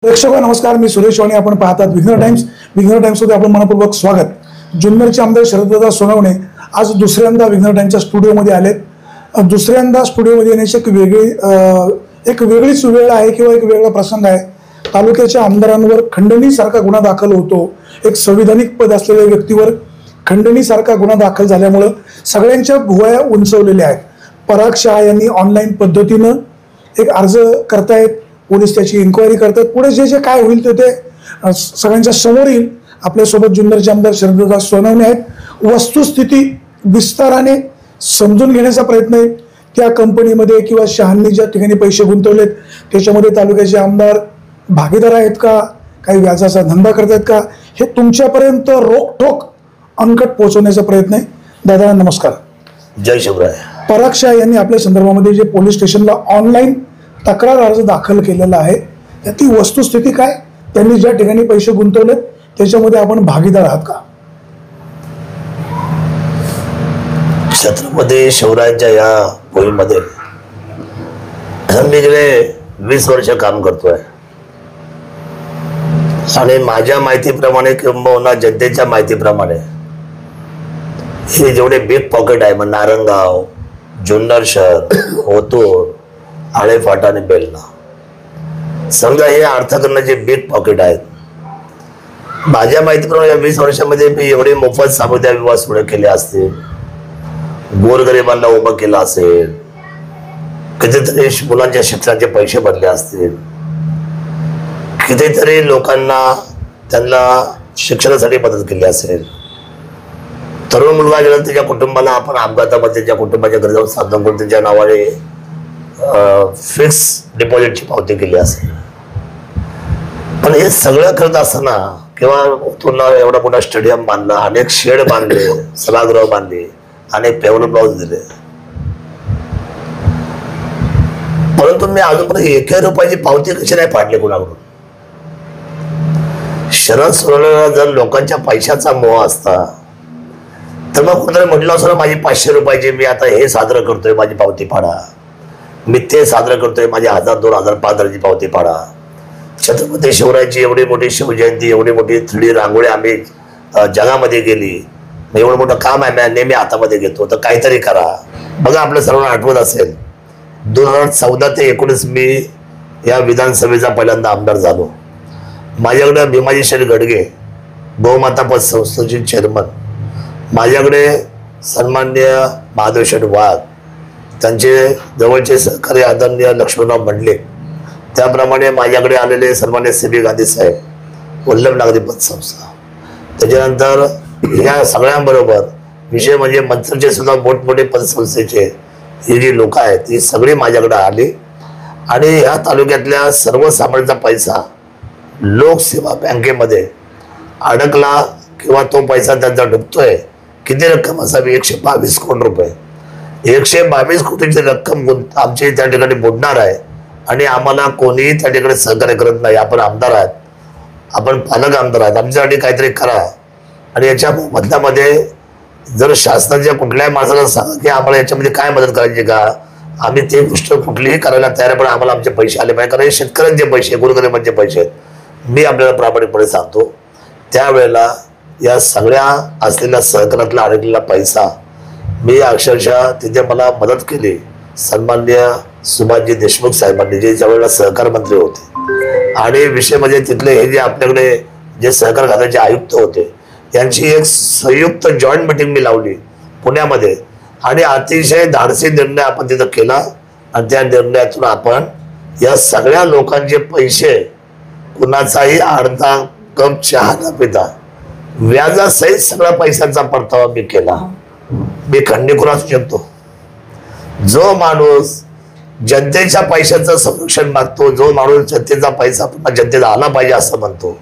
प्रेक्षक नमस्कार, मी सुरेश वाणी. आपण पाहतात विघ्नर टाइम्स. विघ्नर टाइम्स मध्ये आपलं मनपूर्वक स्वागत. जुन्नरचे आमदार शरददादा सोनवणे आज दुसऱ्यांदा विघ्नर टाइम्सच्या स्टुडिओमध्ये आलेत. दुसऱ्यांदा स्टुडिओमध्ये येण्याची एक वेगळीच वेळ आहे किंवा एक वेगळा प्रसंग आहे. तालुक्याच्या आमदारांवर खंडणीसारखा गुन्हा दाखल होतो. एक संविधानिक पद असलेल्या व्यक्तीवर खंडणीसारखा गुन्हा दाखल झाल्यामुळं सगळ्यांच्या भुवया उंचवलेल्या आहेत. पराग शहा यांनी ऑनलाईन पद्धतीनं एक अर्ज करतायत. पोलीस त्याची इन्क्वायरी करतात. पुढे जे जे काय होईल ते सगळ्यांच्या समोर येईल. आपल्यासोबत जुन्नरचे आमदार शरददादा सोनवणे आहेत. वस्तुस्थिती विस्ताराने समजून घेण्याचा प्रयत्न आहे. त्या कंपनीमध्ये किंवा शहांनी ज्या ठिकाणी पैसे गुंतवलेत त्याच्यामध्ये तालुक्याचे आमदार भागीदार आहेत का, काही व्याजाचा धंदा करतायत का, हे तुमच्यापर्यंत रोखठोक अंकट पोहोचवण्याचा प्रयत्न आहे. दादा नमस्कार. जय शिवराय. पराग शहा यांनी आपल्या संदर्भामध्ये जे पोलीस स्टेशनला ऑनलाईन तक्रार अर्ज दाखल केलेला आहे त्याची वस्तुस्थिती काय, त्यांनी ज्या ठिकाणी पैसे गुंतवलेत त्याच्यामध्ये आपण भागीदार आहात का? छत्रपती शिवरायांच्या या भूमीमध्ये मी गेले 20 वर्ष काम करतोय आणि माझ्या माहितीप्रमाणे किंबहुना जनतेच्या माहितीप्रमाणे हे जेवढे बिग पॉकेट आहे, मग नारंगाव, जुन्नर शहर, ओतूर, आळेफाटा आणि बेलना, समजा हे अर्थकारणाचे बिग पॉकेट आहेत. माझ्या माहितीप्रमाणे या 20 वर्षामध्ये मी एवढे मोफत सामुदायिक विवाह सोहळे केले असतील, गोरगरिबांना उभं केलं असेल, कितीतरी मुलांच्या शिक्षणाचे पैसे भरले असतील, कितीतरी लोकांना त्यांना शिक्षणासाठी मदत केली असेल. तरुण मुलगा गेला त्याच्या कुटुंबाला आपण अपघातामध्ये त्याच्या कुटुंबाच्या घरी जाऊन साधन करून त्याच्या नावाने फिक्स डिपॉझिटची पावती केली असेल. पण हे सगळं करत असताना किंवा तुला एवढा मोठा स्टेडियम बांधला, अनेक शेड बांधले, सभागृह बांधले, अनेक पेवर ब्लाउज दिले, परंतु मी अजूनपर्यंत 1 रुपयाची पावती कशी नाही फाडली कोणाकडून? शरद सोनवणेला जर लोकांच्या पैशाचा मोह असता तर मग कोणतरी म्हटलं असं माझी 500 रुपयाची मी आता हे साजरं करतोय, माझी पावती फाडा. मी ते साजरं करतोय, माझी 1000, 2000, 5000ची पावती फाडा. छत्रपती शिवरायांची एवढी मोठी शिवजयंती, एवढी मोठी 3D रांगोळी आम्ही जगामध्ये गेली, एवढं मोठं काम आहे, मी नेहमी हातामध्ये घेतो, तर काहीतरी करा. बघा आपल्या सर्वांना आठवत असेल 2014 ते 19 मी या विधानसभेचा पहिल्यांदा आमदार झालो. माझ्याकडे भीमाजी शेठ गडगे बहुमाता पतसंस्थेचे चेअरमन, माझ्याकडे सन्माननीय महादेव शेठ वाघ, त्यांचे जवळचे सहकारी आदरणीय लक्ष्मणराव मंडले, त्याप्रमाणे माझ्याकडे आलेले सन्मान्य CB गांधी साहेब, वल्लभ नागरी पतसंस्था. त्याच्यानंतर या सगळ्यांबरोबर विषय म्हणजे मंत्र्यांचे सुद्धा मोठमोठे पतसंस्थेचे ही जी लोक आहेत ही सगळी माझ्याकडे आली आणि ह्या तालुक्यातल्या सर्वसामान्यांचा पैसा लोकसेवा बँकेमध्ये अडकला किंवा तो पैसा त्यांचा डुबतोय. किती रक्कम असावी? 122 कोटी रुपये. 122 कोटीची रक्कम आमची त्या ठिकाणी बुडणार आहे आणि आम्हाला कोणीही त्या ठिकाणी सहकार्य करत नाही. आपण आमदार आहात, आपण पालक आमदार आहात, आमच्यासाठी काहीतरी करा. आणि याच्या मधल्यामध्ये जर शासनाच्या कुठल्याही माणसाला सांगा की आम्हाला याच्यामध्ये काय मदत करायची का, आम्ही ते गोष्ट कुठलीही करायला तयार आहे, पण आम्हाला आमचे पैसे आले पाहिजे, कारण हे शेतकऱ्यांचे पैसे, गोरगरिबांचे पैसे आहेत. मी आपल्याला प्रामाणिकपणे सांगतो त्यावेळेला या सगळ्या असलेल्या सहकारातला अडकलेला पैसा मी अक्षरशः तिथे मला मदत केली सन्माननीय सुभाषजी देशमुख साहेबांनी, जे त्यावेळेला सहकार मंत्री होते. आणि विषय म्हणजे तिथले हे जे आपल्याकडे जे सहकार खात्याचे आयुक्त होते यांची एक संयुक्त जॉईंट मीटिंग मी लावली पुण्यामध्ये आणि अतिशय धाडसी निर्णय आपण तिथं केला. आणि त्या निर्णयातून आपण या सगळ्या लोकांचे पैसे कुणाचाही अर्धा कप चहा न पिता व्याजासहित सगळ्या पैशांचा परतावा मी केला. मी खंडणीखोर असू शकतो. जो माणूस जनतेच्या पैशाचं संरक्षण मागतो, जो माणूस जनतेचा पैसा पुन्हा जनतेला आला पाहिजे असं म्हणतो,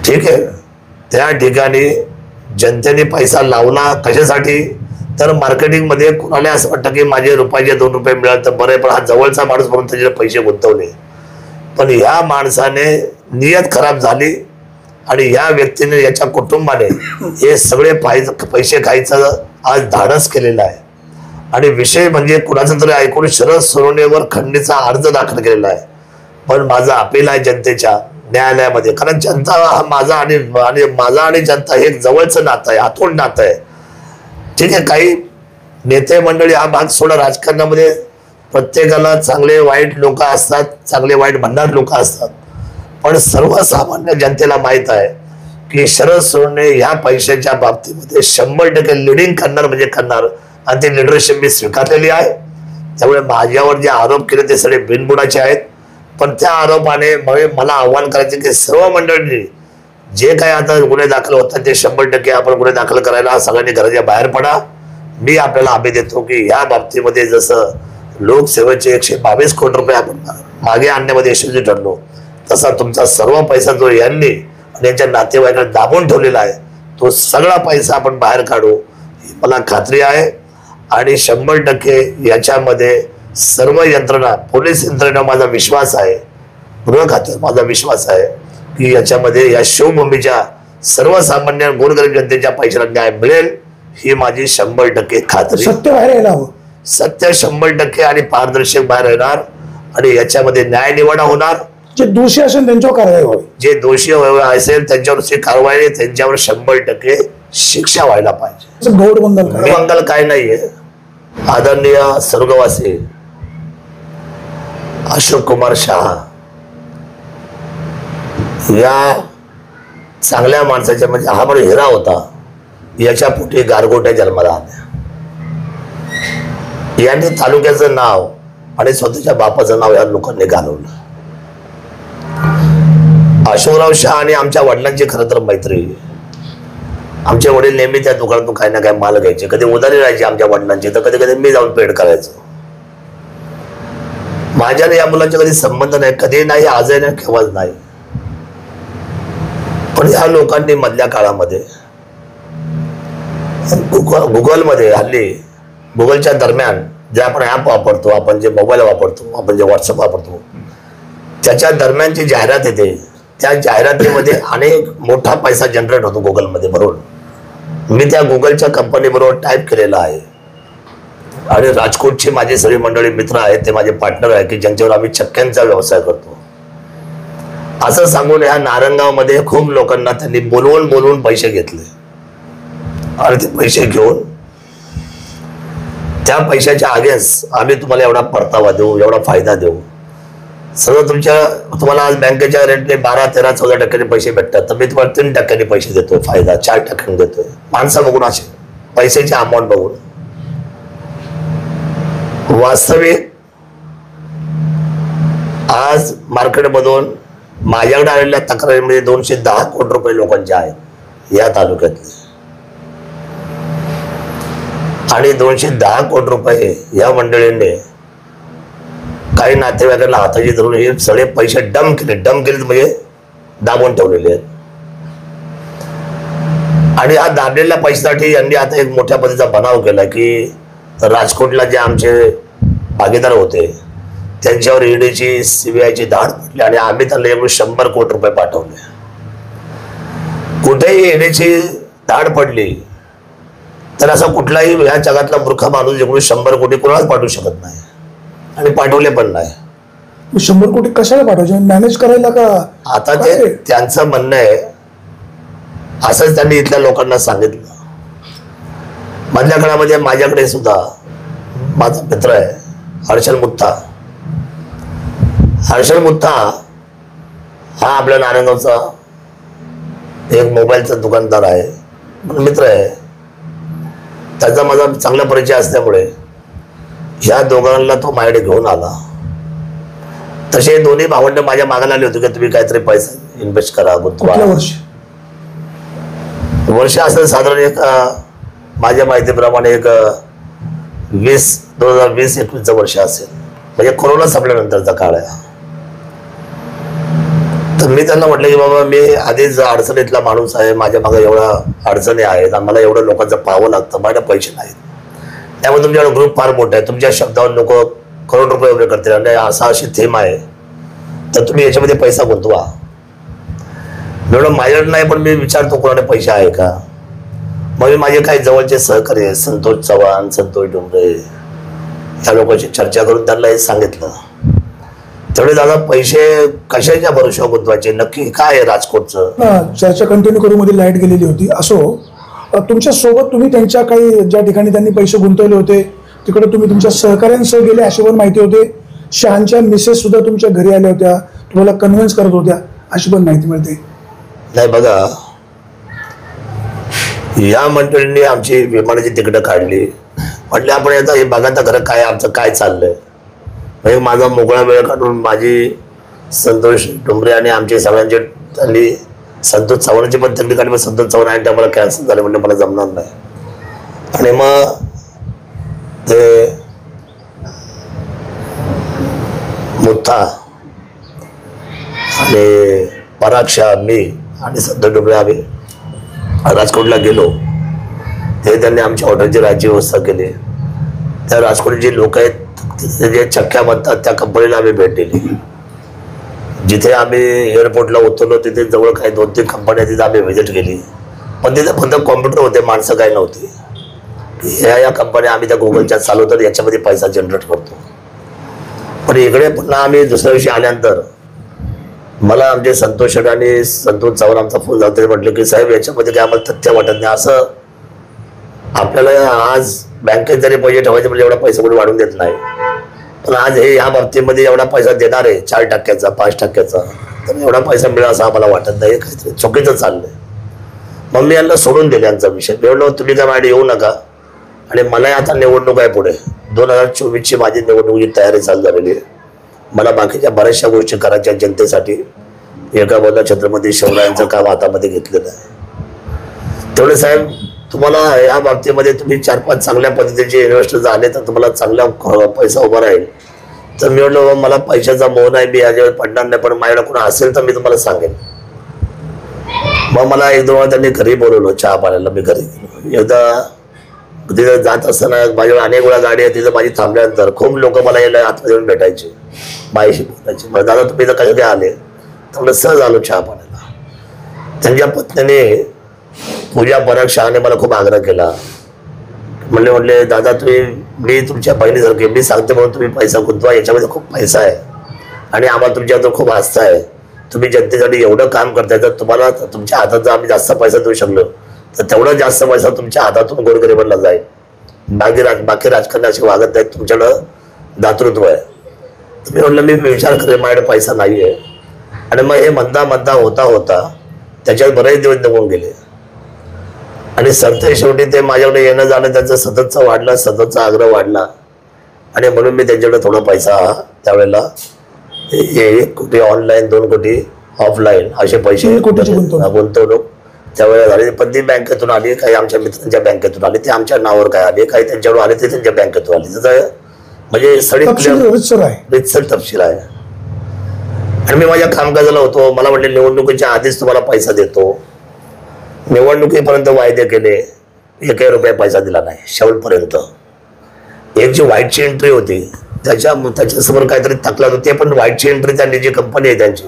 ठीक आहे, त्या ठिकाणी जनतेने पैसा लावला कशासाठी? तर मार्केटिंगमध्ये कुणाला असं वाटतं की माझे रुपयाचे 2 रुपये मिळाले तर बरे, पण हा जवळचा माणूस म्हणून त्याचे पैसे गुंतवले. पण ह्या माणसाने नियत खराब झाली आणि ह्या व्यक्तीने, याच्या कुटुंबाने हे सगळे पैसे खायचं आज धाडस केलेलं आहे. आणि विषय म्हणजे कुणाचा तरी ऐकून शरद सोनवणेवर खंडणीचा अर्ज दाखल केलेला आहे. पण माझं अपील आहे जनतेच्या न्यायालयामध्ये, कारण जनता हा माझा आणि माझा आणि जनता हे जवळचं नातं आहे, आतून नातं आहे. ठीक आहे, काही नेते मंडळी हा भाग सोडा, राजकारणामध्ये प्रत्येकाला चांगले वाईट लोक असतात, चांगले वाईट म्हणणारे लोक असतात, पण सर्वसामान्य जनतेला माहित आहे की शरद सोनवणे ह्या पैशाच्या बाबतीमध्ये 100% लिडिंग करणार म्हणजे करणार, आणि ते लिडरशिप मी स्वीकारलेली आहे. त्यामुळे माझ्यावर जे आरोप केले ते सगळे बिनबुडाचे आहेत. पण त्या आरोपाने मला आव्हान करायचे की सर्व मंडळी जे काही आता गुन्हे दाखल होतात ते 100% आपण गुन्हे दाखल करायला सगळ्यांनी घराच्या बाहेर पडा. मी आपल्याला हमी देतो की या बाबतीमध्ये जसं लोकसेवेचे 122 कोटी रुपये आपण मागे आणण्यामध्ये यशस्वी ठरलो, तसा तुमचा सर्व पैसा जो यांनी आणि यांच्या नातेवाईकांना दाबून ठेवलेला आहे तो सगळा पैसा आपण बाहेर काढू ही मला खात्री आहे. आणि 100% याच्यामध्ये सर्व यंत्रणा, पोलीस यंत्रणा माझा विश्वास आहे, गृह खात्यावर माझा विश्वास आहे की याच्यामध्ये या शिवभूमीच्या सर्वसामान्य गोरगरीब जनतेच्या पैशाला न्याय मिळेल ही माझी 100% खात्री. सत्य बाहेर यायला हवं, सत्य 100% आणि पारदर्शक बाहेर येणार आणि याच्यामध्ये न्याय निवाडा होणार. जे दोषी असेल त्यांच्यावर कारवाई व्हावी, जे दोषी असेल त्यांच्यावरची कारवाई, त्यांच्यावर 100% शिक्षा व्हायला पाहिजे. गौरवंदन काय नाहीये. आदरणीय स्वर्गवासी अशोक कुमार शहा या चांगल्या माणसाच्या, म्हणजे हा बरोबर हिरा होता, याच्या पोटी गारगोट्या जन्माला आल्या. यांनी तालुक्याचं नाव आणि स्वतःच्या बापाचं नाव या लोकांनी घालवलं. अशोकराव शहा आणि आमच्या वडिलांची खरं तर मैत्री. आमचे वडील नेहमी त्या दुकानातून काही ना काही माल घ्यायचे, कधी उधारी राहायची आमच्या वडिलांची, तर कधी कधी मी जाऊन पेड करायचो. माझ्या या मुलांचे कधी संबंध नाही, कधी नाही, आजही नाही, केव्हाच नाही. पण या लोकांनी मधल्या काळामध्ये गुगलमध्ये, हल्ली गुगलच्या दरम्यान जे आपण ऍप वापरतो, आपण जे मोबाईल वापरतो, आपण जे व्हॉट्सअप वापरतो, त्याच्या दरम्यानची जाहिरात येते. त्या जाहिरातीमध्ये अनेक मोठा पैसा जनरेट होतो गुगलमध्ये. बरोबर, मी त्या गुगलच्या कंपनी बरोबर टाईप केलेला आहे आणि राजकोटची माझी सगळी मंडळी मित्र आहेत, ते माझे पार्टनर आहे की ज्यांच्यावर आम्ही चक्क्यांचा व्यवसाय करतो. असं सांगून ह्या नारंगावमध्ये खूप लोकांना त्यांनी बोलवून पैसे घेतले आणि ते पैसे घेऊन त्या पैशाच्या अगेन्स्ट आम्ही तुम्हाला एवढा परतावा देऊ, एवढा फायदा देऊ, सगळं तुम्हाला आज बँकेच्या रेटने 12, 13, 14% पैसे भेटतात, तर मी तुम्हाला 3% पैसे देतोय, फायदा 4% देतोय. माणसं बघून असे पैशाची अमाऊंट बघून. वास्तविक आज मार्केटमधून माझ्याकडे आलेल्या तक्रारीमध्ये 210 कोटी रुपये लोकांचे आहेत या तालुक्यातले. आणि 210 कोटी रुपये या मंडळींनी काही नातेवाईकांना हाताची धरून हे सगळे पैसे डम केले म्हणजे दाबून ठेवलेले आहेत. आणि हा दाबलेल्या पैशासाठी यांनी आता एक मोठ्या पद्धतीचा बनाव केला की राजकोटला जे आमचे भागीदार होते त्यांच्यावर ईडीची, सीबीआयची धाड पडली आणि आम्ही त्यांना एवढे 100 कोटी रुपये पाठवले. कुठेही ईडीची धाड पडली तर असा कुठलाही ह्या जगातला मूर्ख माणूस एवढे 100 कोटी कोणालाच पाठवू शकत नाही आणि पाठवले पण नाही. 100 कोटी कशाला पाठवायचे, मॅनेज करायला का? आता ते त्यांचं म्हणणं आहे, असंच त्यांनी इथल्या लोकांना सांगितलं. मधल्या काळामध्ये माझ्याकडे सुद्धा माझा मित्र आहे हर्षल मुत्ता. हर्षल मुत्ता हा आपल्या नारायणगावचा एक मोबाईलचा दुकानदार आहे, मित्र आहे. त्याचा माझा चांगला परिचय असल्यामुळे ह्या दोघांना तो माझ्याकडे घेऊन आला. तसे दोन्ही भावंड माझ्या मागायला आले होते की तुम्ही काहीतरी पैसा इन्व्हेस्ट करा, गुंतवा. वर्ष असेल साधारण एक माझ्या माहितीप्रमाणे एक 2020-21 वर्ष असेल, म्हणजे कोरोना संपल्यानंतरचा काळ आहे. तर मी त्यांना म्हटलं की बाबा मी आधीच अडचणीतला माणूस आहे, माझ्या मागे एवढ्या अडचणी आहेत, आम्हाला एवढं लोकांचं पाहावं लागतं, माझ्या पैसे नाहीत. त्यामुळे तुमच्याकडे ग्रुप फार मोठा आहे, तुमच्या शब्दावर लोक करोड रुपये उभे करतील आणि अशी थीम आहे, तर तुम्ही याच्यामध्ये पैसा गुंतवा. एवढं माझ्याकडे नाही, पण मी विचारतो कोणाकडे पैसे आहे का. मग मी माझे काही जवळचे सहकारी संतोष चव्हाण, संतोष डोंगरे या लोकांची चर्चा करून त्यांना हे सांगितलं तेवढे दादा पैसे कशाच्या भरोशावर गुंतवायचे, नक्की काय आहे राजकोटचं? चर्चा कंटिन्यू करू मध्ये लाईट गेलेली होती. असो, तुमच्या सोबत तुम्ही त्यांच्या काही ज्या ठिकाणी त्यांनी पैसे गुंतवले होते तिकडे तुम्ही तुमच्या सहकाऱ्यांसह गेले अशी पण माहिती होते. शहांच्या मिसेस सुद्धा तुमच्या घरी आल्या होत्या, तुम्हाला कन्व्हिन्स करत होत्या अशी पण माहिती मिळते. नाही बघा, या मंडळींनी आमची विमानाची तिकीटं काढली. म्हटलं आपण आता हे बघा तर खरं काय आमचं काय चाललंय. म्हणजे माझा मोकळा वेळ काढून माझी संतोष डुंबरे आणि आमचे सगळ्यांचे त्यांनी संतोष चव्हाणांची पण तिकीट काढली. पण संतोष चव्हाण आणि त्या मला कॅन्सल झाले, म्हणजे मला जमणार नाही. आणि मग ते मुत्ता आणि पराक्षा, मी आणि संतोष डुंबरे आम्ही राजकोटला गेलो. ते त्यांनी आमच्या हॉटेलची राहायची व्यवस्था केली. त्या राजकोट जे लोक आहेत जे चक्क्या म्हणतात त्या कंपनीला आम्ही भेट दिली. जिथे आम्ही एअरपोर्टला उतरलो तिथे जवळ काही 2-3 कंपन्या तिथे आम्ही व्हिजिट केली. पण तिथे फक्त कॉम्प्युटर होते, माणसं काही नव्हती. या कंपन्या आम्ही त्या गुगलच्या चालवतो, याच्यामध्ये पैसा जनरेट करतो. पण इकडे पुन्हा आम्ही दुसऱ्या दिवशी आल्यानंतर मला आमचे संतोष आणि संतोष चव्हाण आमचा फोन झाला. ते म्हटलं की साहेब याच्यामध्ये काय आम्हाला तथ्य वाटत नाही. असं आपल्याला आज बँकेत जरी पैसे ठेवायचे म्हणजे एवढा पैसा कोणी वाढून देत नाही, पण आज हे या बाबतीमध्ये एवढा पैसा देणार आहे 4%, 5%, तर एवढा पैसा मिळेल असं आम्हाला वाटत नाही. काहीतरी चुकीचं चाललंय. मग मी यांना सोडून दिले यांचा विषय. मी म्हणलो तुम्ही काय माझ्याकडे येऊ नका. आणि मलाही आता निवडणूक आहे पुढे 2024ची माझी निवडणुकीची तयारी चालू झालेली आहे. मला बाकीच्या बऱ्याचशा गोष्टी करायच्या जनतेसाठी. एका बाजूला छत्रपती शिवरायांचं काम हातामध्ये घेतलेलं आहे. तेवढे साहेब तुम्हाला या बाबतीमध्ये तुम्ही 4-5 चांगल्या पद्धतीचे इन्व्हेस्टर आले तर तुम्हाला चांगला पैसा उभा राहील. तर मी म्हटलं मला पैशाचा मोह नाही, मी याच्यावर पडणार नाही, पण माझ्याकडे कोणी असेल तर मी तुम्हाला सांगेन. मग मला 1-2 वेळा त्यांनी घरी बोलवलं चहा पाण्याला. मी घरी गेलो. एकदा तिथं जात असताना माझ्याकडे अनेक वेळा गाडी आहे, तिथं माझी थांबल्यानंतर खूप लोक मला यायला आतमध्ये येऊन भेटायचे, माझ्याशी बोलायचे. मग दादा तुम्ही इथं कसे काय आले? तर मला सहज आलो चहा पाण्याला. त्यांच्या पत्नीने पूजा पराक्षाने मला खूप आग्रह केला. म्हटले दादा तुम्ही, मी तुमच्या बहिणीसारखे, मी सांगते म्हणून तुम्ही पैसा गुंतवा, याच्यामध्ये खूप पैसा आहे आणि आम्हाला तुमच्यावर खूप आस्था आहे. तुम्ही जनतेसाठी एवढं काम करताय, तर तुम्हाला तुमच्या हातात जर आम्ही जास्त पैसा देऊ शकलो तर तेवढा जास्त पैसा तुमच्या हातातून गोरगरिबांना जाईल. बाकी राजकारणी असे वागत नाहीत, तुमच्याकडं दातृत्व आहे. तुम्ही म्हटलं मी विचार करेन, माझ्याकडे पैसा नाही आहे. आणि मग हे म्हणता होता त्याच्यात बरेच दिवस निघून गेले. आणि सरते शेवटी ते माझ्याकडे येणं जाणं त्यांचं सततचा आग्रह वाढला. आणि म्हणून मी त्यांच्याकडे थोडा पैसा त्यावेळेला 1 कोटी ऑनलाईन, 2 कोटी ऑफलाईन असे पैसे गुंतवणूक त्यावेळेला झाली. पण ती बँकेतून आली, काही आमच्या मित्रांच्या बँकेतून आली, ते आमच्या नावावर काय आले, काही त्यांच्यावर आले ते त्यांच्या बँकेतून आले. त्याचा म्हणजे रितसर तपशील आहे. आणि मी माझ्या कामकाजाला होतो. मला म्हटले निवडणुकीच्या आधीच तुम्हाला पैसा देतो. निवडणुकीपर्यंत वायदे केले, 1 रुपया पैसा दिला नाही शेवटपर्यंत. एक जी व्हाईटची एंट्री होती त्याच्यासमोर काहीतरी तकलाद होती. ते पण व्हाईटची एंट्री त्यांनी जी कंपनी आहे त्यांची,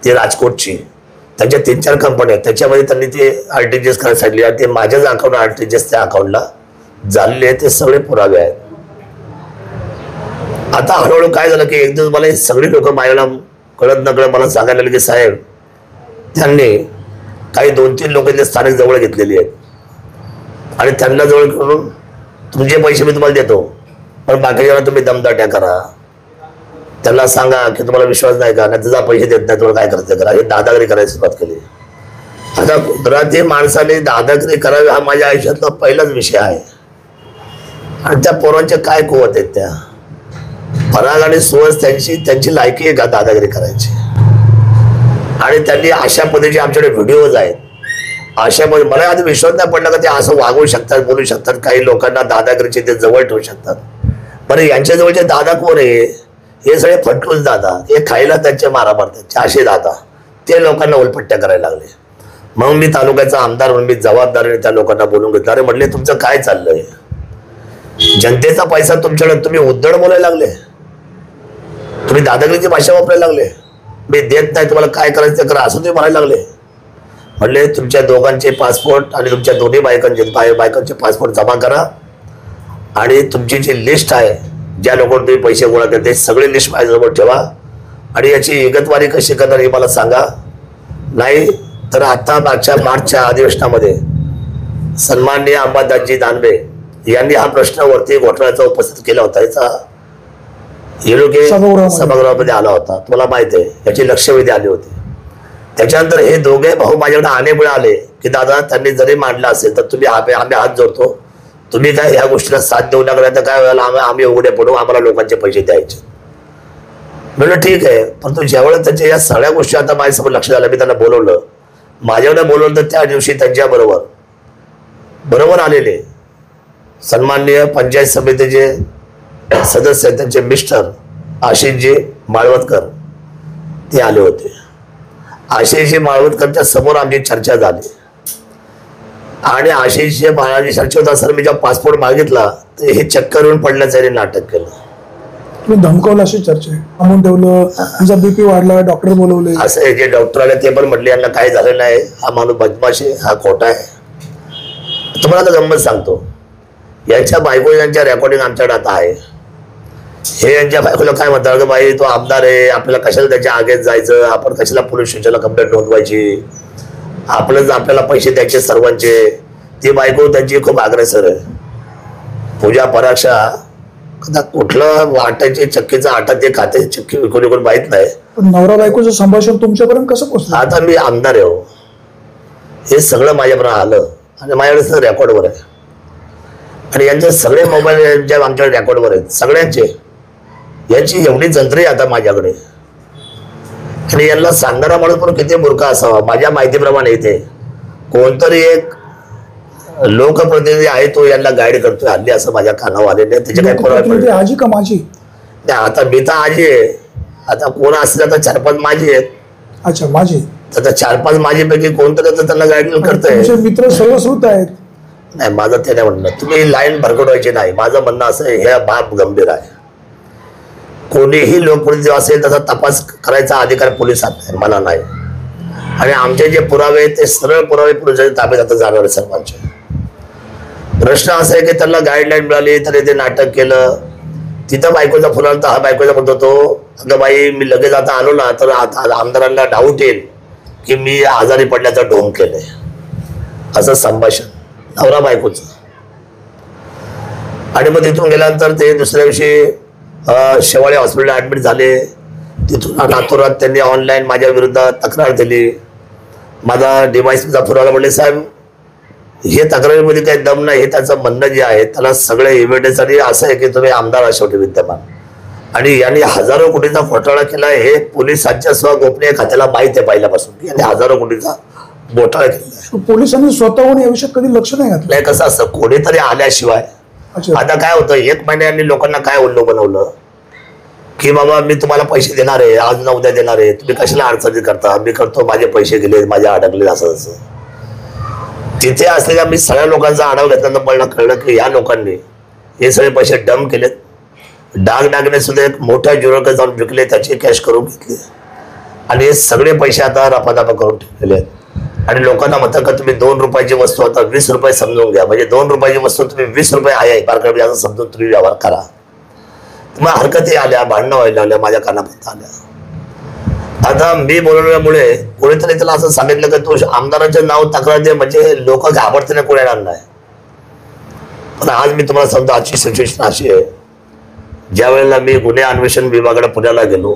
ती राजकोटची, त्यांच्या 3-4 कंपन्या आहेत. त्याच्यामध्ये त्यांनी ते RTGS करायला सांगितले. ते माझ्याच अकाउंट RTGS त्या अकाउंटला झालेले आहे, ते सगळे पुरावे आहेत. आता हळूहळू काय झालं की एक दिवस मला हे सगळी लोक माझ्याला कळत नकळत मला सांगायला लागले की साहेब त्यांनी काही 2-3 लोक इथे स्थानिक जवळ घेतलेली आहेत आणि त्यांना जवळ करून तुमचे पैसे मी तुम्हाला देतो, पण बाकीच्या तुम्ही दमदाट्या करा. त्यांना सांगा की तुम्हाला विश्वास नाही का, नाही तुझा पैसे देत नाही, तुम्हाला काय करते करा. हे दादागिरी करायला सुरुवात केली. आता गुजराती माणसाने दादागिरी करावी हा माझ्या आयुष्यातला पहिलाच विषय आहे. आणि त्या पोरांच्या काय कुवत आहेत त्या पराग आणि सुवज, त्यांची लायकी आहे का दादागिरी करायची. आणि त्यांनी अशा पद्धतीचे आमच्याकडे व्हिडिओज आहेत. अशा मध्ये मला आधी विश्वास नाही पडला का ते असं वागवू शकतात, बोलू शकतात, काही लोकांना दादागिरीचे ते जवळ ठेवू शकतात. बरं यांच्या जवळचे दादा कोण आहे? हे सगळे फटकूस दादा, हे खायला त्यांचे मारा मारतात असे दादा, ते लोकांना उलपट्ट्या करायला लागले. मग मी तालुक्याचा आमदार म्हणून मी जबाबदारीने त्या लोकांना बोलून घेतलं. अरे म्हटले तुमचं काय चाललंय? जनतेचा पैसा तुमच्याकडे, तुम्ही उद्धड बोलायला लागले, तुम्ही दादागिरीची भाषा वापरायला लागले, मी देत नाही तुम्हाला काय करायचं ते करा असं तुम्ही म्हणायला लागले. म्हणले तुमच्या दोघांचे पासपोर्ट आणि तुमच्या दोन्ही बायकांचे पासपोर्ट जमा करा आणि तुमची जी लिस्ट आहे ज्या लोकांना तुम्ही पैसे गोळा करते सगळे लिस्ट माझ्याजवळ ठेवा. आणि याची विगतवारी कशी करणार हे मला सांगा. नाही तर आता मागच्या मार्चच्या अधिवेशनामध्ये सन्माननीय अंबादासजी दानवे यांनी हा प्रश्न वरती घोटाळ्याचा उपस्थित केला होता. याचा सभागृहामध्ये आला होता, तुम्हाला माहिती आहे. याची लक्षवेधी आली होती. त्याच्यानंतर हे दोघे भाऊ माझ्याकडे आनेमुळे आले की दादा त्यांनी जरी मांडला असेल तर तुम्ही आम्ही हात जोडतो, तुम्ही काय ह्या गोष्टीला साथ देऊ नका, तर काय वेळेला आम्ही उघडे पडू, आम्हाला लोकांचे पैसे द्यायचे. म्हणलं ठीक आहे. परंतु ज्यावेळेस त्यांच्या या सगळ्या गोष्टी आता माझ्यासमोर लक्षात आल्या, मी त्यांना बोलवलं, माझ्याकडे बोलवलं, तर त्या दिवशी त्यांच्या बरोबर आलेले सन्माननीय पंचायत समितीचे सदस्य त्यांचे मिस्टर आशिषजी माळवदकर ते आले होते. आशिषजी माळवदकरच्या समोर आमची चर्चा झाली आणि आशिषजी महाराजी चर्चा होता. सर मी जेव्हा पासपोर्ट मागितला तर हे चक्कर येऊन पडल्याचं नाटक केलं. तुम्ही धमकावलं अशी चर्चा आहे, थांबून ठेवलं, तुमचा बीपी वाढला, डॉक्टर बोलवले. असं जे डॉक्टर आले ते पण म्हटले यांना काय झालं नाही, हा माणूस बदमाश आहे, हा खोटा आहे. तुम्हाला आता गंमत सांगतो, यांच्या बायको यांच्या रेकॉर्डिंग आमच्याकडे आता आहे. हे यांच्या बायकोला काय म्हणतात की बाई तो आमदार आहे, आपल्याला कशाला त्याच्या आगेत जायचं, आपण कशाला पोलीस स्टेशनला कंप्लेंट नोंदवायची, आपल्याला पैसे द्यायचे सर्वांचे. ती बायको त्यांची खूप अग्रेसर आहे. पूजा पराक्षा कदा कुठलं वाटायचे चक्कीचा आटा ते खाते चक्की विकून विकून माहित नाही. नवरा बायकोचं संभाषण तुमच्यापर्यंत कसं पोहोचलं? आता मी आमदार आहे हो, हे सगळं माझ्यापर्यंत आलं आणि माझ्याकडे सगळं रेकॉर्डवर आहे. आणि यांचे सगळे मोबाईल ज्या आमच्याकडे रेकॉर्डवर आहेत सगळ्यांचे, यांची एवढी जंत्री आता माझ्याकडे. आणि यांना सांगणारा माणूस पण किती मूर्ख असावा. माझ्या माहितीप्रमाणे इथे कोणतरी एक लोकप्रतिनिधी आहे, तो यांना गाईड करतोय हल्ली, असं माझ्या कानावर आलेले. त्याचे काय पुरावे आजी का माझी? आता मी तर आजी आहे, आता कोण असलं तर 4-5 माझी आहेत. अच्छा माझी. तर 4-5 माझीपैकी कोणतरी तर त्यांना गाईड करतंय. मित्र सर्वश्रुत आहेत. नाही माझं ते नाही म्हणणं, तुम्ही लाईन भरकटवायची नाही. माझं म्हणणं असं आहे, हे बाब गंभीर आहे. कोणीही लोकप्रतिनिधी असेल त्याचा तपास करायचा अधिकार पोलिसांना आहे, मला नाही. आणि आमचे जे पुरावे ते सरळ पुरावे पोलिसांच्या ताब्यात आता जाणार सर्वांचे. प्रश्न असा आहे की त्यांना गाईडलाईन मिळाली तरी ते नाटक केलं. तिथं बायकोचा फोन आला तर हा बायकोचा म्हणतो तो अगं बाई मी लगेच आता आलो ना तर आमदारांना डाऊट येईल की मी आजारी पडल्याचं ढोंग केलंय, असं संभाषण नवरा बायकोचं. आणि मग तिथून गेल्यानंतर ते दुसऱ्या दिवशी शेवाळे हॉस्पिटलला ऍडमिट झाले. तिथून लातूरात त्यांनी ऑनलाईन माझ्या विरुद्ध तक्रार दिली. माझा डिवाइसचा फोन आला, म्हणले साहेब हे तक्रारीमध्ये काही दम नाही, हे त्याचं म्हणणं जे आहे त्याला सगळे एव्हिडन्स. आणि असं आहे की तुम्ही आमदार शेवटी विद्यमान आणि यांनी हजारो कोटीचा घोटाळा केला. हे पोलिसांच्या गोपनीय खात्याला माहिती आहे पहिल्यापासून, यांनी हजारो कोटीचा घोटाळा केला. पोलिसांनी स्वतःहून या विषयात कधी लक्ष नाही घातलं. नाही कसं असतं, कोणीतरी आल्याशिवाय. आता काय होतं, 1 महिन्याने लोकांना काय उल्लू बनवलं की बाबा मी तुम्हाला पैसे देणार आहे, आज ना उद्या देणार आहे, तुम्ही कशाला अडचणी करता, मी करतो, माझे पैसे गेले, माझे अडकले, असं असं. तिथे असलेल्या मी सगळ्या लोकांचा आढावा घेतल्यानंतर मला कळलं की या लोकांनी हे सगळे पैसे डंप केलेत. डागडागने सुद्धा एक मोठ्या ज्वेलरकडे जाऊन विकले, त्याची कॅश करून घेतली आणि हे सगळे पैसे आता रपादापा करून ठेवलेले आहेत. आणि लोकांना म्हणतात का तुम्ही 2 रुपयाची वस्तू आता 20 रुपये समजून घ्या, म्हणजे 2 रुपयाची वस्तू तुम्ही 20 रुपये आहे पारकडे असं समजून तुम्ही व्यवहार करा. मग हरकती आल्या, भांडणं व्हायला लागल्या, माझ्या कानापर्यंत आल्या. आता मी बोलवल्यामुळे कोणीतरी त्याला असं सांगितलं की तू आमदाराचे नाव तक्रार दे, म्हणजे लोक घाबरतीने कोणी येणार नाही. पण आज मी तुम्हाला सांगतो आजची सिच्युएशन अशी आहे, ज्या वेळेला मी गुन्हे अन्वेषण विभागाकडे पुण्याला गेलो,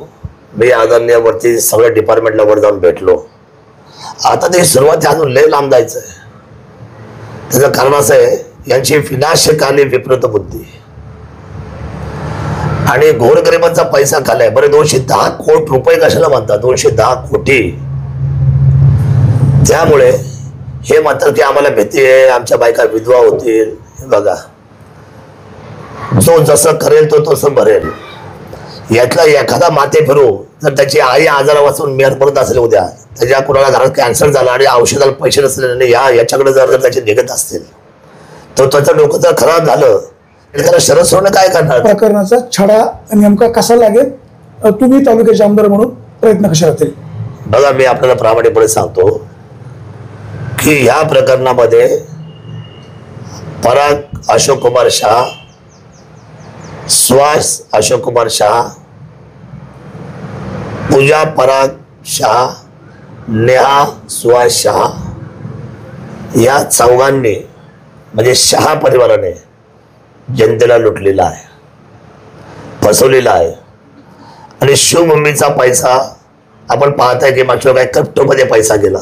मी आदरणीयवरती सगळ्या डिपार्टमेंटला वर जाऊन भेटलो. आता ते सुरुवात अजून लय लांब जायचं आहे. त्याचं कारण असं आहे, यांची विनाशकाली विपरीत बुद्धी आणि गोरगरिबांचा पैसा खालाय. बरे 210 कोटी रुपये कशाला म्हणतात, 210 कोटी. त्यामुळे हे म्हणतात की आम्हाला भीती आहे, आमच्या बायका विधवा होतील. हे बघा, जो जसं करेल तो तसं भरेल. यातला एखादा माते फिरू जर त्याची आई आजारापासून मेहरपर्यंत असेल, उद्या त्याच्या कुणाला घरात कॅन्सर झाला आणि औषधाला पैसे नसले याच्याकडे जर त्याचे निघत असतील तर त्याचं डोकं जर खराब झालं त्याला शरद सोडणं काय करणार. प्रकरणाचा छडा नेमका कसा लागेल, तुम्ही तालुक्याचे आमदार म्हणून प्रयत्न कसे राहतील? बघा, मी आपल्याला प्रामाणिकपणे सांगतो की ह्या प्रकरणामध्ये पराग अशोक कुमार शहा, सुहास अशोक कुमार शहा, पूजा पराग शहा, नेहा सुहास शहा या चौघांनी म्हणजे शहा परिवाराने जनतेला लुटलेला आहे, फसवलेला आहे. आणि शिवभूमीचा पैसा आपण पाहताय की मागच्या काय क्रिप्टोमध्ये पैसा गेला.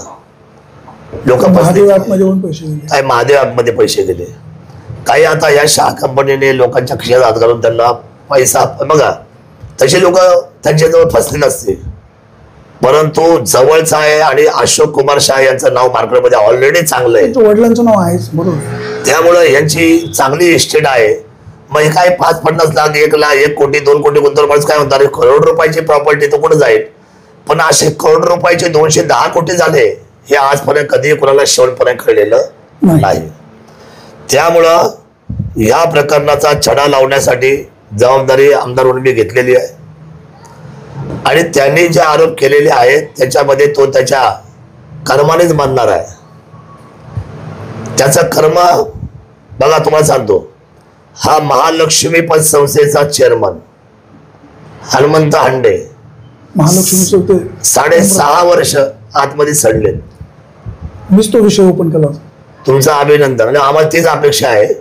लोक महादेव ॲपमध्ये पण पैसे दिले, काय महादेव ॲपमध्ये पैसे गेले. काही आता या शहा कंपनीने लोकांच्या खिशात हात घालून त्यांना पैसा बघा. तसे लोक त्यांच्याजवळ फसले नसते, परंतु जवळचा आहे आणि अशोक कुमार शहा यांचं नाव मार्केटमध्ये ऑलरेडी चांगलं आहे, वडिलांचं नाव आहेच बरोबर. त्यामुळे यांची चांगली इस्टेट आहे. मग हे काय 5-50 लाख 1 लाख 1 कोटी 2 कोटी गुंतवणूक काय म्हणतात, करोड रुपयाची प्रॉपर्टी तर कुठे जाईल. पण असे करोड रुपयाचे 210 कोटी झाले हे आजपर्यंत कधी कोणाला शेवटपर्यंत कळलेलं नाही. त्यामुळं या प्रकरणाचा छडा लावण्यासाठी जबाबदारी आमदार म्हणून मी घेतलेली आहे. आणि त्यांनी जे आरोप केलेले आहेत त्याच्यामध्ये तो त्याच्या कर्मानेच मानणार आहे. त्याचा कर्म बघा, तुम्हाला सांगतो, हा महालक्ष्मी पत संस्थेचा चेअरमन हनुमंत हांडे महालक्ष्मी 6.5 वर्ष आतमध्ये सडलेत. मीच तो विषय ओपन केला. तुमचं अभिनंदन. आणि आम्हाला तीच अपेक्षा आहे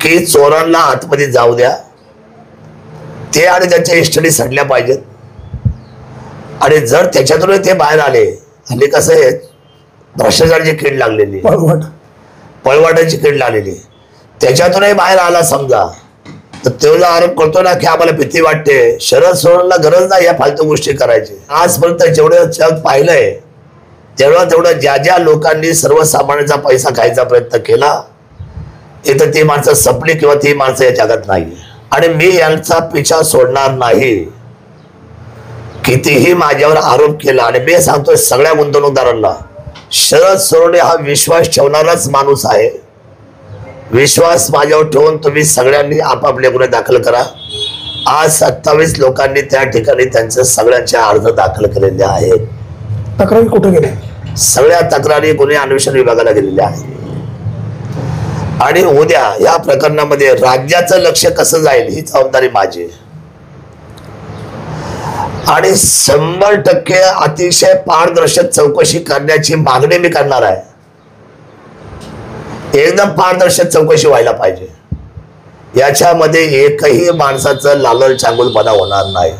की चोरांना आतमध्ये जाऊ द्या, ते आणि त्यांच्या इष्टडी सडल्या पाहिजेत. आणि जर त्याच्यातून ते बाहेर आले, हल्ली कसं आहे भ्रष्टाचाराची कीड लागलेली, पळवाटाची कीड लागलेली, त्याच्यातूनही बाहेर आला समजा तर तेवढा आरोप करतो ना की आम्हाला भीती वाटते. शरद सोडला गरज नाही या फालतू गोष्टी करायची. आजपर्यंत जेवढं जग पाहिलंय तेवढं ज्या ज्या लोकांनी सर्वसामान्यांचा पैसा खायचा प्रयत्न केला इथं ती माणसं संपली किंवा ती माणसं या जगात नाही. आणि मी यांचा पिछा सोडणार नाही. कितीही माझ्यावर आरोप केला आणि मी सांगतोय सगळ्या गुंतवणूकदारांना, शरद सोनवणे हा विश्वास ठेवणाराच माणूस आहे. विश्वास माझ्यावर ठेवून तुम्ही सगळ्यांनी आपापले गुन्हे दाखल करा. आज 27 लोकांनी त्या ठिकाणी त्यांचे सगळ्यांचे अर्ज दाखल केलेले आहेत. तक्रारी कुठे गेल्या? सगळ्या तक्रारी गुन्हे अन्वेषण विभागाला गेलेल्या आहेत. आणि उद्या या प्रकरणामध्ये राज्याचं लक्ष कसं जाईल ही जबाबदारी माझी. आणि 100% अतिशय पारदर्शक चौकशी करण्याची मागणी मी करणार आहे. एकदम पारदर्शक चौकशी व्हायला पाहिजे. याच्यामध्ये एकही माणसाचं लालल चांगुलपणा होणार नाही.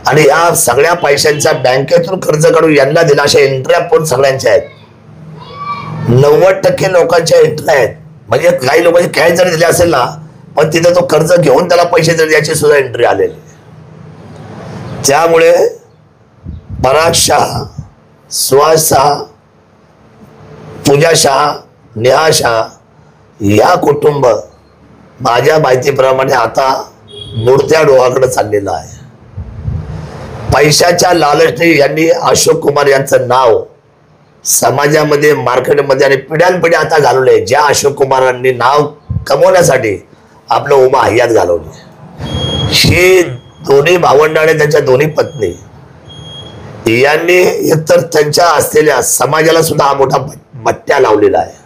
आणि या सगळ्या पैशांचा बँकेतून कर्ज काढून यांना दिला अशा एंट्र्या पण सगळ्यांच्या आहेत. 90% लोकांच्या एंट्र्या आहेत. म्हणजे काही लोकांचे कॅश जरी दिले असेल ना, पण तिथे तो कर्ज घेऊन त्याला पैसे जरी याची सुद्धा एंट्री आलेली. त्यामुळे पराग शहा, सुहास शहा, पूजा शहा, नेहा शहा या कुटुंब माझ्या माहितीप्रमाणे आता मूर्त्या डोहाकडे चाललेलं आहे. पैशाच्या लालचने यांनी अशोक कुमार यांचं नाव समाजामध्ये, मार्केटमध्ये आणि पिढ्यानपिढ्या आता घालवले. ज्या अशोक कुमारांनी नाव कमवण्यासाठी आपलं उभा हयात घालवली. ही दोन्ही भावंड आणि त्यांच्या दोन्ही पत्नी यांनी एकतर त्यांच्या असलेल्या समाजाला सुद्धा हा मोठा बट्ट्या लावलेला आहे.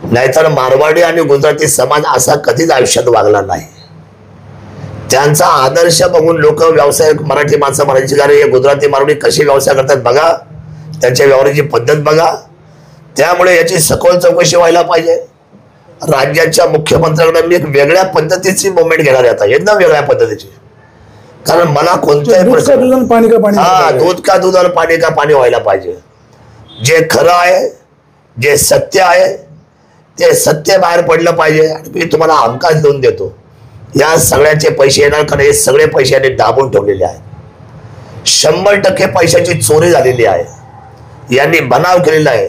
नाहीतर मारवाडी आणि गुजराती समाज असा कधीच आयुष्यात वागला नाही. त्यांचा आदर्श बघून लोक व्यवसाय, मराठी माणसं म्हणायची का रे गुजराती मारवाडी कशी व्यवसाय करतात बघा, त्यांच्या व्यवहाराची पद्धत बघा. त्यामुळे याची सखोल चौकशी व्हायला पाहिजे. राज्याच्या मुख्यमंत्र्यांकडे मी एक वेगळ्या पद्धतीची मुवमेंट घेणार आहे आता, एकदम वेगळ्या पद्धतीची. कारण मला कोणत्याही दूध का दूध और पाणी का पाणी व्हायला पाहिजे. जे खरं आहे, जे सत्य आहे ते सत्य बाहेर पडलं पाहिजे. आणि मी तुम्हाला हमखास देऊन देतो, या सगळ्याचे पैसे येणार कारण हे सगळे पैसे यांनी दाबून ठेवलेले आहेत. 100% पैशाची चोरी झालेली आहे. यांनी बनाव केलेला आहे.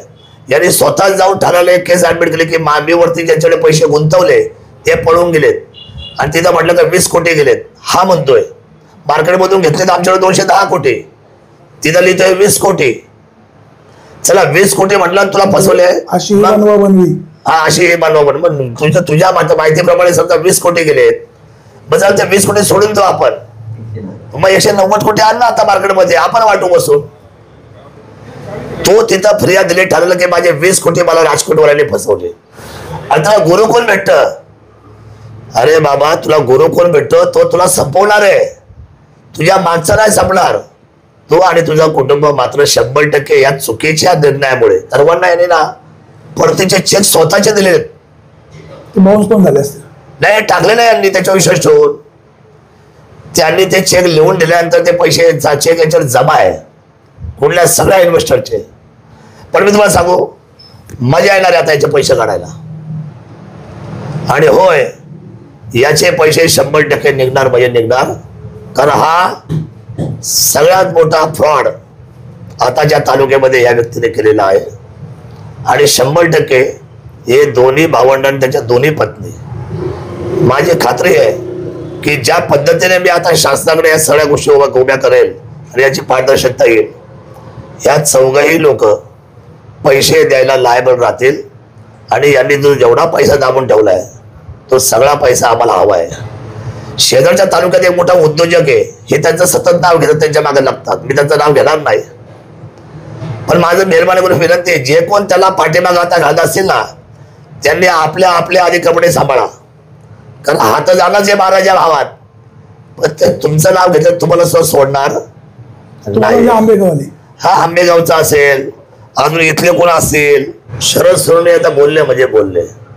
यांनी स्वतः जाऊन ठरवले, केस ऍडमिट केले की मामीवरती ज्यांच्याकडे पैसे गुंतवले ते पळून गेलेत. आणि तिथं म्हटलं तर 20 कोटी गेलेत. हा म्हणतोय मार्केटमधून घेतले तर आमच्याकडे 210 कोटी, तिथं लिहितोय 20 कोटी. चला 20 कोटी म्हटलं तुला फसवले, अशी बनवा बनवी. हा अशी हे बनवा बन. तुझ्या माहितीप्रमाणे समजा 20 कोटी गेलेत, बस ते 20 कोटी सोडून देऊ आपण. मग 190 कोटी आण ना आता मार्केटमध्ये, आपण वाटू बसून. तो तिथं फिर्याद दिली, ठरवलं की माझे 20 कोटी मला राजकोटवाल्यांनी फसवले. आता गुरु कोण भेटत? अरे बाबा तुला गुरु कोण भेटतो? तो तुला संपवणार आहे. तुझ्या मागचा नाही संपणार. तू आणि तुझा कुटुंब मात्र 100% या चुकीच्या निर्णयामुळे सर्वांना याने ना परतीचे चेक स्वतःचे दिलेत. ते बाउन्स पण झाले असते. नाही टाकले नाही यांनी त्याच्यावर विश्वास ठेवून. त्यांनी ते चेक लिहून दिल्यानंतर ते पैसे चेक याच्यावर जमा आहे कुठल्या सगळ्या इन्व्हेस्टरचे. पण मी तुम्हाला सांगू मजा येणार आहे आता याचे पैसे काढायला. आणि होय याचे पैसे 100% निघणार म्हणजे निघणार. कारण हा सगळ्यात मोठा फ्रॉड आताच्या तालुक्यामध्ये या व्यक्तीने केलेला आहे. आणि 100% हे दोन्ही भावंड आणि त्याच्या दोन्ही पत्नी, माझी खात्री आहे की ज्या पद्धतीने मी आता शासनाकडे या सगळ्या गोष्टी उभ्या करेल आणि याची पारदर्शकता येईल, या चौघही लोक पैसे द्यायला लायबल राहतील. आणि यांनी जो जेवढा पैसा दाबून ठेवलाय तो सगळा पैसा आम्हाला हवा आहे. शेजारच्या तालुक्यात एक मोठा उद्योजक आहे, हे त्यांचं सतत नाव घेतात, त्यांच्या मागे लागतात. मी त्यांचं नाव घेणार नाही, पण माझं मेहरबानी करून विनंती आहे, जे कोण त्याला पाठीमागे आता घालत असतील ना त्यांनी आपल्या आपल्या आधी कपडे सांभाळा. कारण हात जाणारच आहे महाराजा भावात. पण ते तुमचं नाव घेतलं तुम्हाला सोडणार नाही. हा आंबेगावचा असेल, अजून इथले कोण असतील, शरद सोनवणे आता बोलले म्हणजे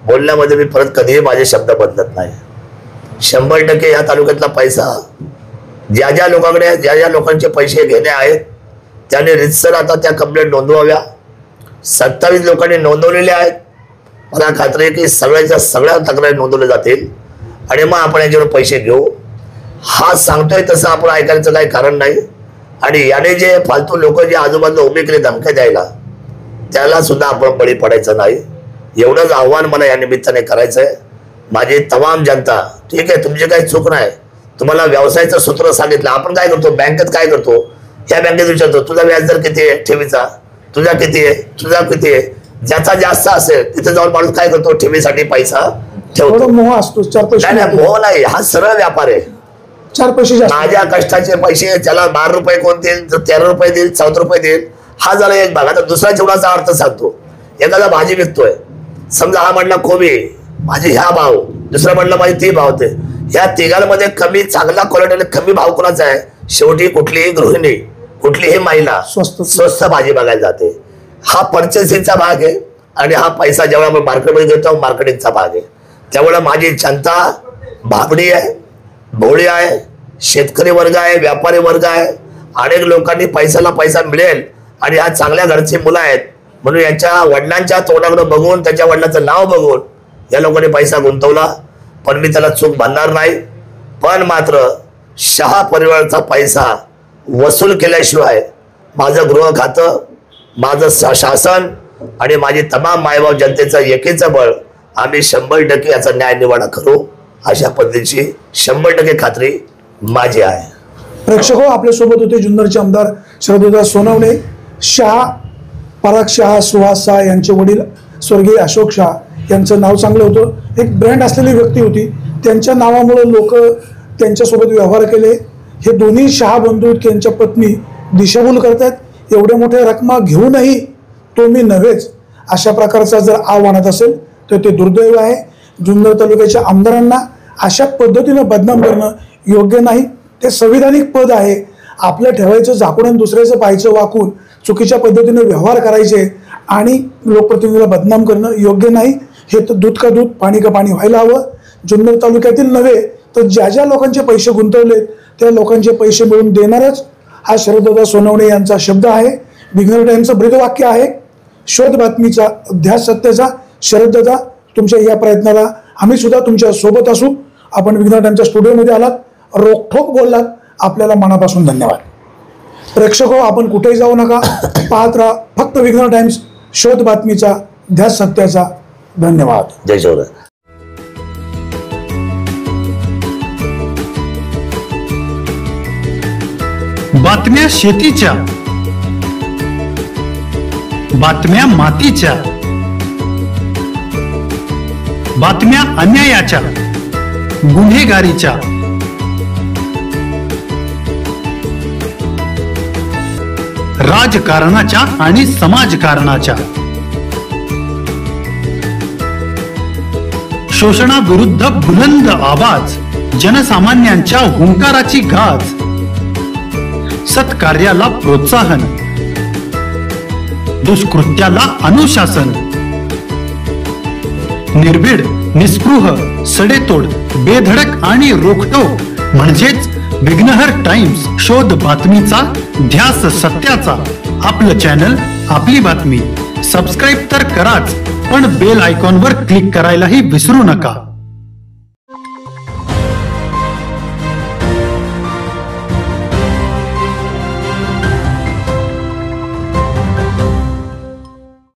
बोलण्यामध्ये मी परत कधीही माझे शब्द बदलत नाही. 100% या तालुक्यातला पैसा ज्या ज्या लोकांकडे ज्या ज्या लोकांचे पैसे घेणे आहेत त्याने रितसर आता त्या कंप्लेंट नोंदवाव्या. 27 लोकांनी नोंदवलेल्या आहेत. मला खात्री आहे की सगळ्याच्या सगळ्या तक्रारी नोंदवल्या जातील आणि मग आपण याच्यावर पैसे घेऊ. हा सांगतोय तसं आपण ऐकायचं काही कारण नाही. आणि याने जे फालतू लोक जे आजूबाजूला उभे केले धमक्या द्यायला, त्याला सुद्धा आपण बळी पडायचं नाही. एवढंच आव्हान मला या निमित्ताने करायचंय. माझी तमाम जनता, ठीक आहे तुमची काही चूक नाही, तुम्हाला व्यवसायाचं सूत्र सांगितलं. आपण काय करतो बँकेत काय करतो, ह्या बँकेत विचारतो तुझा व्याजदर किती आहे ठेवीचा, तुझा किती आहे, तुझा किती आहे. ज्याचा जास्त असेल तिथे जाऊन माणूस काय करतो ठेवीसाठी पैसा ठेवतो. मोह असतो. 4 पैसे नाही, मोह नाही, हा सरळ व्यापार आहे. 4 पैसे माझ्या कष्टाचे पैसे त्याला 12 रुपये कोण देईल, 13 रुपये देईल, 14 रुपये देईल. हा झाला एक भाग. आता दुसरा जेवढाचा अर्थ सांगतो. एखादा भाजी विकतोय, समजा हा म्हणला कोबी माझी ह्या भाव, दुसरा म्हणला माझी ती भाव, ते ह्या तिघांमध्ये कमी चांगला क्वालिटीने कमी भाव कोणाचा आहे. शेवटी कुठलीही गृहिणी कुठलीही महिला स्वस्त भाजी बघायला जाते. हा पर्चेसिंगचा भाग आहे आणि हा पैसा जेव्हा आपण मार्केटमध्ये घेतो मार्केटिंगचा भाग आहे. त्यामुळे माझी जनता भाबडी आहे, भोळी आहे, शेतकरी वर्ग आहे, व्यापारी वर्ग आहे. अनेक लोकांनी पैशाला पैसा मिळेल आणि ह्या चांगल्या घरची मुलं आहेत म्हणून यांच्या वडिलांच्या तोंडाकडे बघून त्यांच्या वडिलांचं नाव बघून या लोकांनी पैसा गुंतवला. पण मी त्याला चूक मानणार नाही. पण मात्र शहा परिवाराचा पैसा वसूल केल्याशिवाय माझं गृह खातं, माझं शासन आणि माझी तमाम मायबाप जनतेचं एकीचं बळ आम्ही 100% याचा न्याय निवाडा करू अशा पद्धतीची 100% खात्री माझी आहे. प्रेक्षको, आपल्यासोबत होते जुन्नरचे आमदार शरददादा सोनवणे. पराग शहा, सुहास शहा यांचे वडील स्वर्गीय अशोक शहा यांचं नाव चांगलं होतं. एक ब्रँड असलेली व्यक्ती होती. त्यांच्या नावामुळे लोक त्यांच्यासोबत व्यवहार केले. हे दोन्ही शहा बंधू त्यांच्या पत्नी दिशाभूल करतात. एवढ्या मोठ्या रकमा घेऊनही तो मी नव्हेच अशा प्रकारचा जर आव्हानात असेल तर ते दुर्दैव आहे. जुन्नर तालुक्याच्या आमदारांना अशा पद्धतीनं बदनाम करणं योग्य नाही. ते संविधानिक पद आहे. आपलं ठेवायचं झाकून दुसऱ्याचं पाहायचं वाकून चुकीच्या पद्धतीने व्यवहार करायचे आणि लोकप्रतिनिधीला बदनाम करणं योग्य नाही. हे तर दूध का दूध पाणी का पाणी व्हायला हवं. जुन्नर तालुक्यातील नव्हे तर ज्या ज्या लोकांचे पैसे गुंतवले त्या लोकांचे पैसे मिळवून देणारच हा शरददादा सोनवणे यांचा शब्द आहे. विघ्नर टाइम्सचं ब्रीदवाक्य आहे, शोध बातमीचा ध्यास सत्याचा. शरददादा, तुमच्या या प्रयत्नाला आम्ही सुद्धा तुमच्या सोबत असू. आपण विघ्नर टाइम्सच्या स्टुडिओमध्ये आलात, रोखोक बोललात, आपल्याला मनापासून धन्यवाद. प्रेक्षको, आपण कुठेही जाऊ नका, पाहत राहा फक्त विघ्नर टाइम्स, शोध बातमीचा ध्यास सत्याचा. धन्यवाद. जय शिवराय. बातम्या शेतीच्या, बातम्या मातीच्या, बातम्या अन्यायाच्या, गुन्हेगारीच्या, राजकारणाच्या आणि समाजकारणाच्या, शोषणाविरुद्ध बुलंद आवाज, जनसामान्यांच्या हुंकाराची गाज, सत्कार्याला प्रोत्साहन, दुष्कृत्याला अनुशासन, निर्भीड, निस्पृह, सडेतोड, बेधडक आणि रोखटोक म्हणजेच विघ्नहर टाइम्स. शोध बातमीचा, ध्यास सत्याचा. आपलं चॅनल, आपली बातमी. सबस्क्राईब तर कराच, पण बेल आयकॉनवर क्लिक करायलाही विसरू नका.